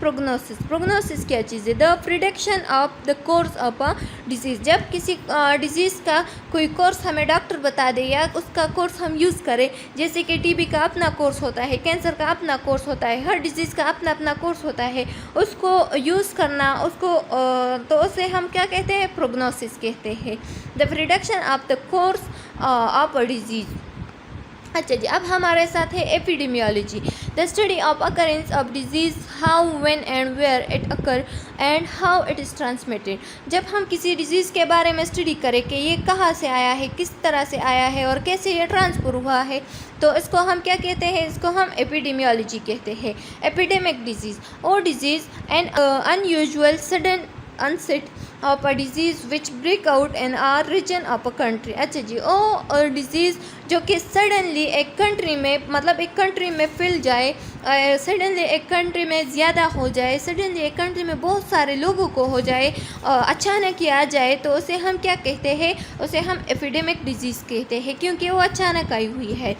Prognosis. Prognosis क्या चीज़ है? The prediction of the course of a disease. जब किसी डिजीज़ का कोई कोर्स हमें डॉक्टर बता दे या उसका कोर्स हम यूज़ करें, जैसे कि टीबी का अपना कोर्स होता है, कैंसर का अपना कोर्स होता है, हर डिजीज़ का अपना अपना कोर्स होता है, उसको यूज़ करना, उसको तो उसे हम क्या कहते हैं? प्रोग्नोसिस कहते हैं। The prediction of the course of a disease. अच्छा जी, अब हमारे साथ है epidemiology. The study of occurrence of disease, how, when and where it occur and how it is transmitted. जब हम किसी डिजीज़ के बारे में स्टडी करें कि ये कहाँ से आया है, किस तरह से आया है और कैसे ये ट्रांसफर हुआ है, तो इसको हम क्या कहते हैं? इसको हम एपिडेमियोलॉजी कहते हैं। एपिडेमिक डिजीज़ और disease and unusual sudden onset of a disease which break out in a region of a country। अच्छा जी, और डिजीज़ जो कि सडनली एक कंट्री में, मतलब एक कंट्री में फैल जाए, सडनली एक कंट्री में ज़्यादा हो जाए, सडनली एक कंट्री में बहुत सारे लोगों को हो जाए, अचानक ही आ जाए, तो उसे हम क्या कहते हैं? उसे हम एपिडेमिक डिजीज़ कहते हैं, क्योंकि वो अचानक आई हुई है।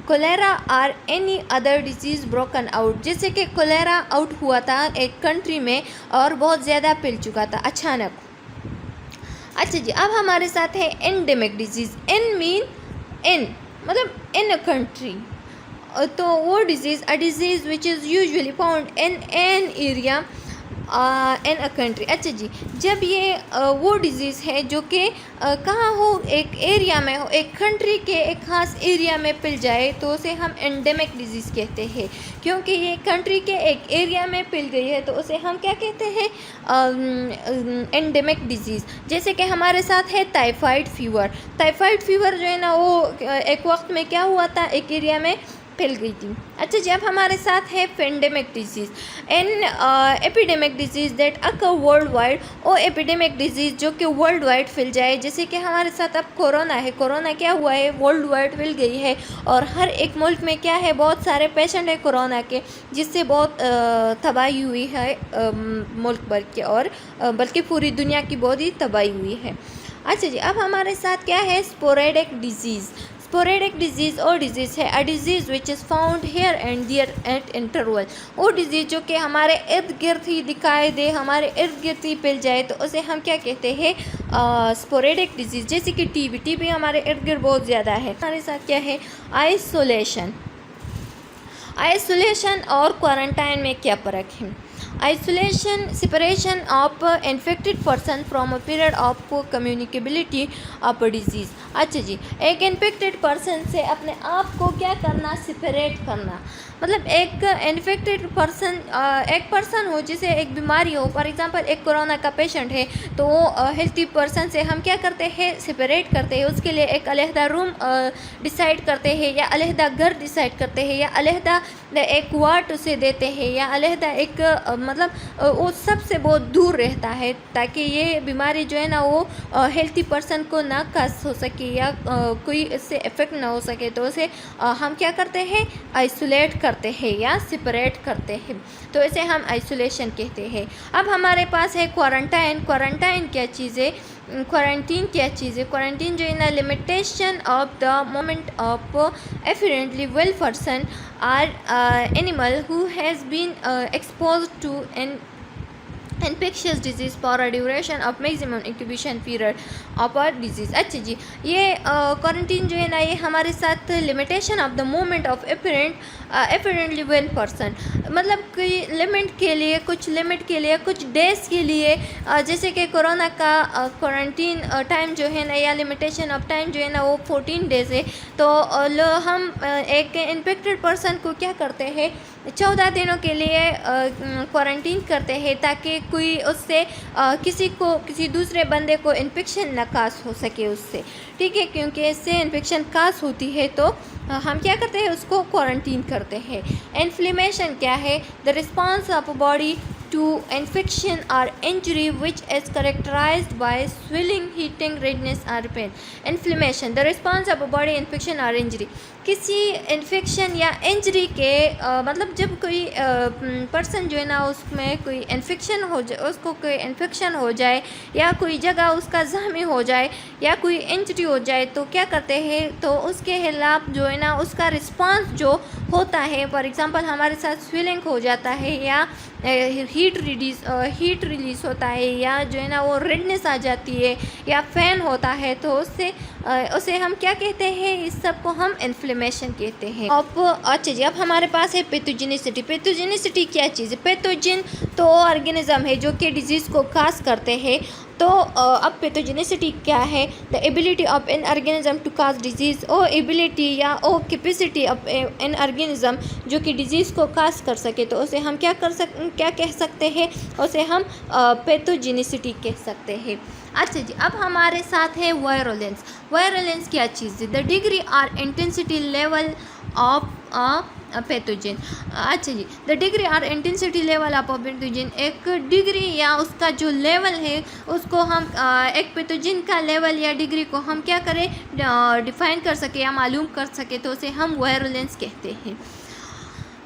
कोलेरा और any other disease broken out. जैसे कि कोलेरा आउट हुआ था एक कंट्री में और बहुत ज़्यादा फैल चुका था अचानक। अच्छा जी, अब हमारे साथ है एंडेमिक डिजीज़। इन मतलब इन अ कंट्री, तो वो disease a disease which is usually found in an area in a country. अच्छा जी, जब ये वो डिज़ीज़ है जो कि कहाँ हो, एक एरिया में हो, एक कंट्री के एक ख़ास एरिया में फैल जाए, तो उसे हम एंडेमिक डिज़ीज़ कहते हैं। क्योंकि ये कंट्री के एक एरिया में फैल गई है, तो उसे हम क्या कहते हैं? Endemic disease. जैसे कि हमारे साथ है टाइफाइड फीवर। टाइफाइड फीवर जो है ना, वो एक वक्त में क्या हुआ था, एक एरिया में फैल गई थी। अच्छा जी, अब हमारे साथ है pandemic disease and epidemic disease that occur world wide. और एपिडेमिक डिजीज़ जो कि वर्ल्ड वाइड फैल जाए, जैसे कि हमारे साथ अब कोरोना है। कोरोना क्या हुआ है? वर्ल्ड वाइड फैल गई है, और हर एक मुल्क में क्या है? बहुत सारे पेशेंट है कोरोना के, जिससे बहुत तबाही हुई है मुल्क भर के, और बल्कि पूरी दुनिया की बहुत ही तबाही हुई है। अच्छा जी, अब हमारे साथ क्या है? Sporadic disease. स्पोरेडिक डिजीज़ और डिजीज़ है a disease which is found here and there at interval. वो डिजीज़ जो कि हमारे इर्द गिर्द ही दिखाई दे, हमारे इर्द गिर्द ही फैल जाए, तो उसे हम क्या कहते हैं? Sporadic disease. जैसे कि टीबी हमारे इर्द गिर्द बहुत ज़्यादा है। हमारे साथ क्या है? आइसोलेशन और क्वारंटाइन में क्या फ़र्क है? Isolation, separation of infected person from a period of communicability of a disease. अच्छा जी, एक इन्फेक्टेड पर्सन से अपने आप को क्या करना? सेपरेट करना। मतलब एक इन्फेक्टेड पर्सन, एक पर्सन हो जिसे एक बीमारी हो, फॉर एग्जांपल एक कोरोना का पेशेंट है, तो वो हेल्थी पर्सन से हम क्या करते हैं? सेपरेट करते हैं। उसके लिए एक अलहदा रूम डिसाइड करते हैं, या अलहदा घर डिसाइड करते हैं, या अलहदा एक वार्ड उसे देते हैं, या अलहदा एक मतलब वो सबसे बहुत दूर रहता है, ताकि ये बीमारी जो है ना, वो हेल्थी पर्सन को ना कस हो सके, या कोई इससे इफेक्ट ना हो सके, तो उसे हम क्या करते हैं? आइसोलेट करते हैं या सेपरेट करते हैं, तो इसे हम आइसोलेशन कहते हैं। अब हमारे पास है क्वारंटाइन। क्वारंटाइन क्या चीज़ है? क्वारंटीन क्या चीज़ है? क्वारंटीन जो है ना, limitation of the moment of apparently well person or animal who has been exposed to an infectious disease for a duration of maximum incubation period of a disease। अच्छा जी, ये क्वारंटीन जो है ना, ये हमारे साथ limitation of the moment of apparently well person, मतलब कि लिमिट के लिए, कुछ लिमिट के लिए, कुछ डेज के लिए, जैसे कि कोरोना का क्वारंटीन टाइम जो है ना, या लिमिटेशन ऑफ टाइम जो है ना, वो 14 डेज है। तो हम एक इन्फेक्टेड पर्सन को क्या करते हैं? 14 दिनों के लिए क्वारंटीन करते हैं, ताकि कोई उससे किसी दूसरे बंदे को इन्फेक्शन ना कास हो सके उससे, ठीक है? क्योंकि इससे इन्फेक्शन कास होती है, तो हम क्या करते हैं? उसको क्वारंटीन करते हैं। इन्फ्लेमेशन क्या है? The response of body to infection or injury which is characterized by swelling, heating, redness or pain. Inflammation, the response of a body infection or injury. किसी इन्फेक्शन या इंजरी के मतलब जब कोई पर्सन जो है ना उसमें कोई इन्फेक्शन हो जाए, उसको कोई इन्फेक्शन हो जाए या कोई जगह उसका ज़ख्मी हो जाए या कोई इंजरी हो जाए तो क्या करते हैं, तो उसके खिलाफ जो है ना उसका रिस्पांस जो होता है, फॉर एग्जांपल हमारे साथ स्वेलिंग हो जाता है या हीट रिलीज़ होता है या जो है ना वो रेडनेस आ जाती है या फैन होता है, तो उससे उसे हम क्या कहते हैं, इस सब को हम इन्फ्लेमेशन कहते हैं। अब अच्छा जी, अब हमारे पास है पैथोजेनिसिटी। पैथोजेनिसिटी क्या चीज़ है? पैथोजन तो ऑर्गेनिज्म है जो कि डिजीज़ को काज करते हैं। तो अब पैथोजेनिसिटी क्या है? The ability of an organism to cause disease, or ability या or capacity of an organism जो कि डिजीज़ को काज कर सके, तो उसे हम क्या कह सकते हैं? उसे हम पैथोजेनिसिटी कह सकते हैं। अच्छा जी, अब हमारे साथ है वायरुलेंस। वायरुलेंस क्या चीज़ है? द डिग्री और इंटेंसिटी लेवल ऑफ पैथोजन। अच्छा जी, द डिग्री और इंटेंसिटी लेवल ऑफ पैथोजन, एक डिग्री या उसका जो लेवल है उसको हम एक पैथोजन का लेवल या डिग्री को हम क्या करें, डिफाइन कर सके या मालूम कर सके, तो उसे हम वायरुलेंस कहते हैं।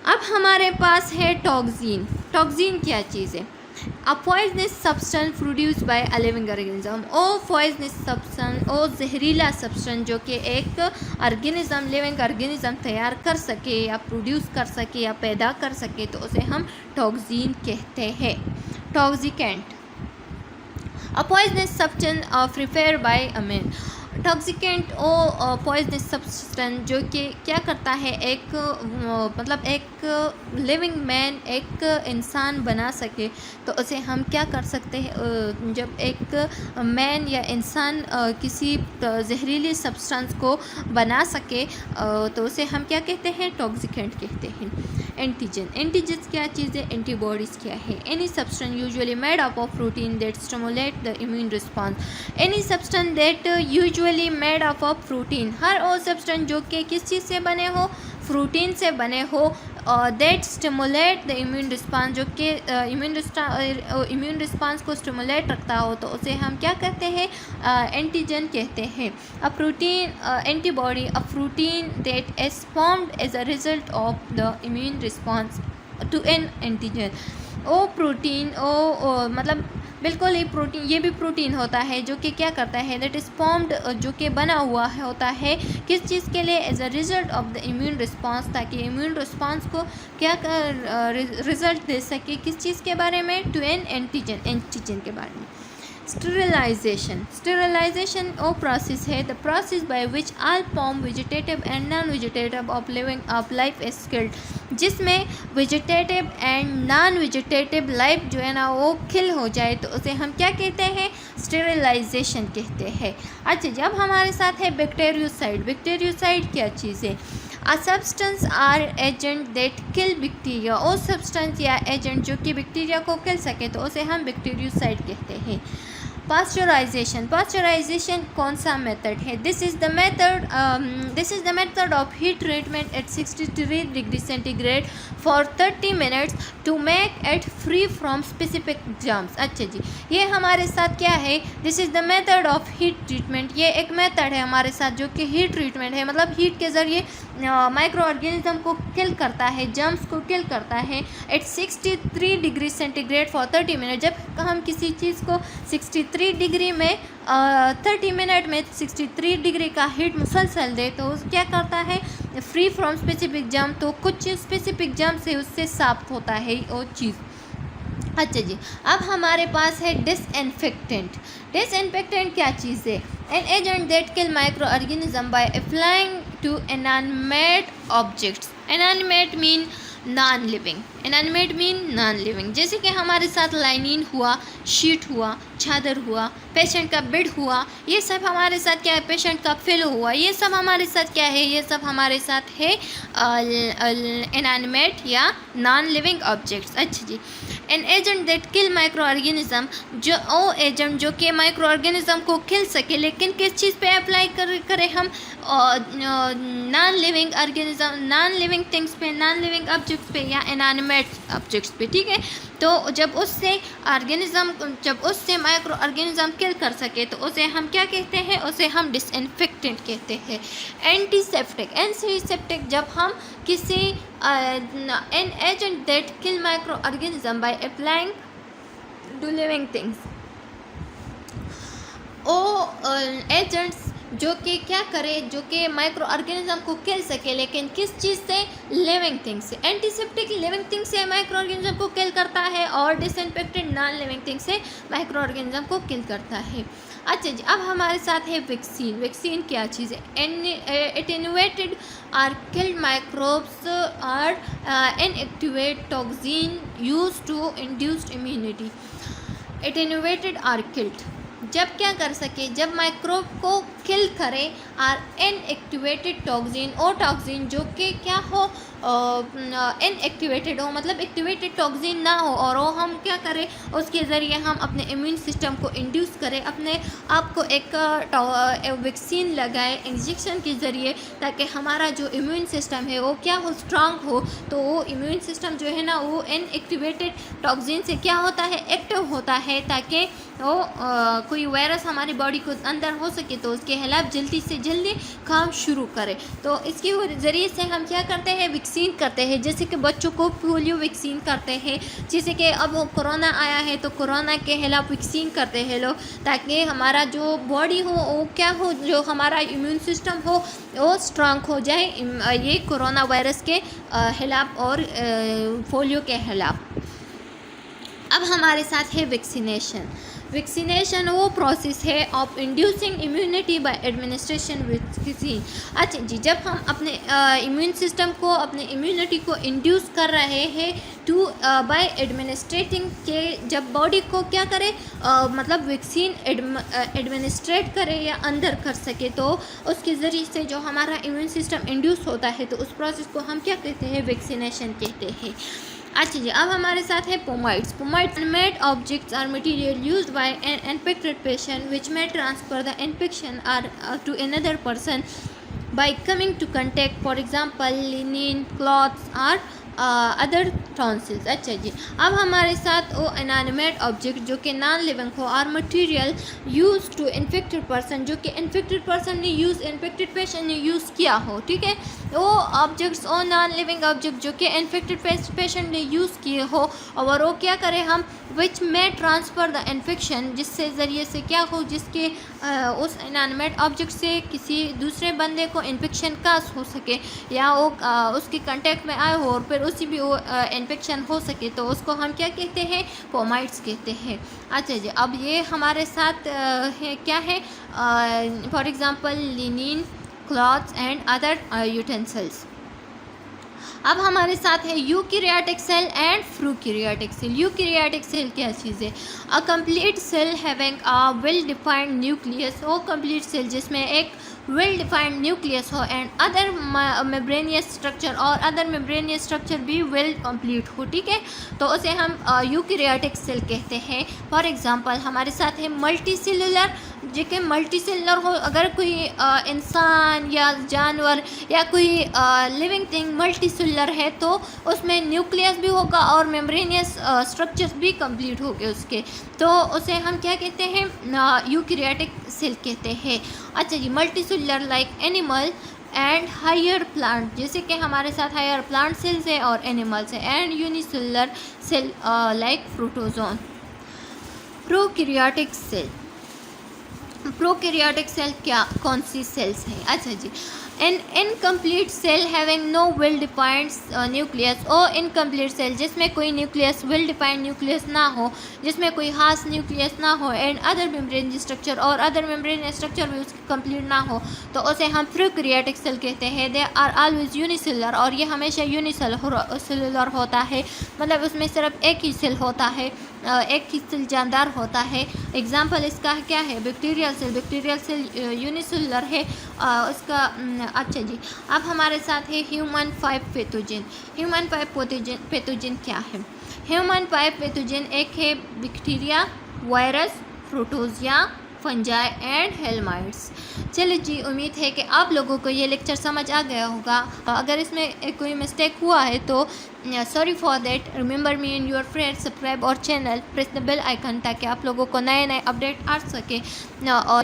अब हमारे पास है टॉक्सिन। टॉक्सिन क्या चीज़ है? A poisonous substance produced by a living organism। O poisonous substance, ओ जहरीला सब्सटेंस जो कि एक ऑर्गेनिज्म, लिविंग ऑर्गेनिज्म तैयार कर सके या प्रोड्यूस कर सके या पैदा कर सके, तो उसे हम टॉक्सिन कहते हैं। Toxicant, a poisonous substance prepared by a man। Toxicant or poisonous substance जो कि क्या करता है, एक मतलब एक लिविंग मैन, एक इंसान बना सके, तो उसे हम क्या कर सकते हैं? जब एक मैन या इंसान किसी जहरीली सब्सटेंस को बना सके, तो उसे हम क्या कहते हैं? टॉक्सिकेंट कहते हैं। एंटीजन, एंटीजन क्या चीज़ है? एंटीबॉडीज़ क्या है? Any substance usually made up of protein that stimulate the immune response. Any substance that usually made up of protein, हर वो सब्सटेंस जो कि किस चीज़ से बने हो? प्रोटीन से बने हो। That stimulate the immune response, जो कि इम्यून रिस्पॉन्स को स्टिमुलेट रखता हो, तो उसे हम क्या कहते हैं? एंटीजन कहते हैं। A protein antibody, a protein that is formed as a result of the immune response to an antigen. ओ प्रोटीन, ओ मतलब बिल्कुल ही प्रोटीन, ये भी प्रोटीन होता है जो कि क्या करता है? दैट इज़ फॉर्म्ड, जो कि बना हुआ है होता है किस चीज़ के लिए? As a result of the immune response, ताकि इम्यून रिस्पॉन्स को क्या रिजल्ट दे सके, किस चीज़ के बारे में? टू एन एंटीजन, एंटीजन के बारे में। स्टेरिलाइजेशन, स्टेरिलाइजेशन वो प्रोसेस है, the process by which all form vegetative and non vegetative of living of life is killed, जिसमें vegetative and non vegetative life जो है ना वो किल हो जाए, तो उसे हम क्या कहते हैं? स्टेरिलाइजेशन कहते हैं। अच्छा, जब हमारे साथ है बैक्टीरियोसाइड। बैक्टीरियोसाइड क्या चीज़ है? A substance or agent that kill bacteria, वो सब्सटेंस या एजेंट जो कि बैक्टीरिया को किल सके, तो उसे हम बैक्टीरियोसाइड कहते हैं। पास्चराइजेशन, पास्चराइजेशन कौन सा मेथड है? This is the method of heat treatment at 63 degree centigrade for 30 minutes to make it free from specific germs. अच्छा जी, ये हमारे साथ क्या है? This is the method of heat treatment, ये एक मेथड है हमारे साथ जो कि हीट ट्रीटमेंट है, मतलब हीट के ज़रिए माइक्रो ऑर्गेनिज्म को किल करता है, जर्म्स को किल करता है at 63 degree centigrade for 30 minute. जब हम किसी चीज़ को 63 डिग्री में 30 मिनट में 63 डिग्री का हीट मुसलसल दे, तो क्या करता है? फ्री फ्रॉम स्पेसिफिक जर्म, तो कुछ स्पेसिफिक जर्म से उससे साफ होता है वो चीज़। अच्छा जी, अब हमारे पास है डिसइंफेक्टेंट। डिसइंफेक्टेंट क्या चीज़ है? An agent that kill microorganism by applying to inanimate objects. Inanimate mean non living, inanimate mean non living, जैसे कि हमारे साथ लाइनिन हुआ, शीट हुआ, चादर हुआ, पेशेंट का बेड हुआ, ये सब हमारे साथ क्या है? पेशेंट का फिलो हुआ, ये सब हमारे साथ क्या है? ये सब हमारे साथ है इनएनिमेट या नॉन लिविंग ऑब्जेक्ट्स। अच्छा जी, an agent that kill microorganism, जो ओ एजेंट जो कि माइक्रो ऑर्गेनिज्म को किल सके, लेकिन किस चीज़ पे अप्लाई करें हम? Non living organism, non living things पे, नॉन लिविंग ऑब्जेक्ट्स पे या इनएनिमेट ऑब्जेक्ट्स पे, ठीक है। तो जब उससे माइक्रो ऑर्गेनिज्म किल कर सके तो उसे हम क्या कहते हैं, उसे हम डिसइंफेक्टेंट कहते हैं। एंटीसेप्टिक जब हम किसी an agent that kill microorganism by applying to living things, वो एजेंट्स जो कि क्या करे, जो कि माइक्रो ऑर्गेनिज्म को किल सके, लेकिन किस चीज़ से, लिविंग थिंग से। एंटीसेप्टिक लिविंग थिंग से माइक्रो ऑर्गेनिज्म को किल करता है और डिसइंफेक्टेंट नॉन लिविंग थिंग से माइक्रो ऑर्गेनिज्म को किल करता है। अच्छा जी, अब हमारे साथ है वैक्सीन। वैक्सीन क्या चीज़ है? Attenuated or killed microbes or inactivate toxin use to induced immunity. Attenuated or killed जब क्या कर सके, जब माइक्रोब को किल करे, आर इनएक्टिवेटेड टॉक्सिन, और टॉक्सिन जो कि क्या हो, इनएक्टिवेटेड हो, मतलब एक्टिवेटेड टॉक्सिन ना हो, और वो हम क्या करें, उसके ज़रिए हम अपने इम्यून सिस्टम को इंड्यूस करें, अपने आप को एक वैक्सीन लगाए इंजेक्शन के ज़रिए, ताकि हमारा जो इम्यून सिस्टम है वो क्या हो, स्ट्रांग हो। तो वो इम्यून सिस्टम जो है ना, वो इनएक्टिवेटेड टॉक्सिन से क्या होता है, एक्टिव होता है, ताकि वो कोई वायरस हमारी बॉडी को अंदर हो सके तो उसके खिलाफ जल्दी से जल्दी काम शुरू करे। तो इसके ज़रिए से हम क्या करते हैं, वैक्सीन करते हैं। जैसे कि बच्चों को पोलियो वैक्सीन करते हैं, जैसे कि अब कोरोना आया है तो कोरोना के खिलाफ वैक्सीन करते हैं लोग, ताकि हमारा जो बॉडी हो वो क्या हो, जो हमारा इम्यून सिस्टम हो वो स्ट्रांग हो जाए ये कोरोना वायरस के खिलाफ और पोलियो के खिलाफ। अब हमारे साथ है वैक्सीनेशन। वैक्सीनेशन वो प्रोसेस है of inducing immunity bye administration vaccine. अच्छा जी, जब हम अपने इम्यून सिस्टम को, अपने इम्यूनिटी को इंड्यूस कर रहे हैं टू बाय एडमिनिस्ट्रेटिंग के, जब बॉडी को क्या करे, मतलब वैक्सीन एडमिनिस्ट्रेट करे या अंदर कर सके, तो उसके ज़रिए से जो हमारा इम्यून सिस्टम इंड्यूस होता है तो उस प्रोसेस को हम क्या कहते हैं, वैक्सीनेशन कहते हैं। अच्छा जी, अब हमारे साथ है fomites. Fomites made objects or material used by an infected patient which may transfer the infection to another person by coming to contact, for example linen, cloths or other tonsils. अच्छा जी, अब हमारे साथ वो इनएनिमेट ऑब्जेक्ट जो कि non living हो, और material use to infected person, जो कि इन्फेक्टेड पर्सन ने यूज़, इन्फेक्टेड पेशेंट ने यूज़ किया हो, ठीक है। वो ऑब्जेक्ट्स, वो नॉन लिविंग ऑब्जेक्ट जो कि इन्फेक्टेड पेशेंट ने यूज़ किए हो, और वो क्या करें हम, विच में ट्रांसफ़र द इन्फेक्शन, जिससे ज़रिए से क्या हो, जिसके उस इनएनिमेट ऑब्जेक्ट से किसी दूसरे बंदे को इन्फेक्शन कास हो सके, या वो उसके कांटेक्ट में आए हो और फिर उसी भी वो इन्फेक्शन हो सके, तो उसको हम क्या कहते हैं, पोमाइड्स कहते हैं। अच्छा जी, अब ये हमारे साथ है क्या है, for example linen, clothes and other utensils. अब हमारे साथ है eukaryotic cell and prokaryotic cell. Eukaryotic cell क्या चीज़ है, a complete cell having a well defined nucleus. वो कंप्लीट सेल जिसमें एक वेल डिफाइंड न्यूक्लियस हो एंड अदर मेम्ब्रेनियस स्ट्रक्चर, और अदर मेम्ब्रेनियस स्ट्रक्चर भी वेल कंप्लीट हो, ठीक है। तो उसे हम यूकैरियोटिक सेल कहते हैं। फॉर एग्जांपल हमारे साथ है मल्टी सेलुलर, जो कि मल्टी सेलुलर हो, अगर कोई इंसान या जानवर या कोई लिविंग थिंग मल्टी सेलुलर है तो उसमें न्यूक्लियस भी होगा और मेम्ब्रेनियस स्ट्रक्चर्स भी कंप्लीट होंगे उसके, तो उसे हम क्या कहते हैं, यूकैरियोटिक सेल कहते हैं। अच्छा जी, multicellular like animal and higher plant, जैसे कि हमारे साथ हायर प्लांट सेल्स है और एनिमल्स है, and unicellular cell like protozoan. Prokaryotic cell, prokaryotic cell क्या, कौन सी सेल्स हैं? अच्छा जी, an incomplete cell having no well defined nucleus. और इनकम्प्लीट सेल जिसमें कोई न्यूक्लियस, वेल डिफाइंड न्यूक्लियस ना हो, जिसमें कोई खास न्यूक्लियस ना हो, एंड अदर मेम्ब्रेन स्ट्रक्चर, और अदर मेम्ब्रेन स्ट्रक्चर भी उसकी कंप्लीट ना हो, तो उसे हम प्रोकैरियोटिक सेल कहते हैं। दे आर ऑलवेज यूनिसेलुलर, और ये हमेशा यूनिसेलुलर होता है, मतलब उसमें सिर्फ एक ही सेल होता है, एक ही सेल जानदार होता है। एग्जाम्पल इसका क्या है, bacterial cell. Bacterial cell unicellular है उसका। अच्छा जी, अब हमारे साथ है ह्यूमन 5 पैथोजन। ह्यूमन 5 पैथोजन क्या है? ह्यूमन 5 पैथोजन एक है बैक्टीरिया, वायरस, प्रोटोजिया, फंजाई एंड हेलमाइट्स। चलिए जी, उम्मीद है कि आप लोगों को ये लेक्चर समझ आ गया होगा। अगर इसमें कोई मिस्टेक हुआ है तो sorry for that. Remember me and your friends, subscribe और channel, press the bell icon ताकि आप लोगों को नए नए अपडेट आ सके। और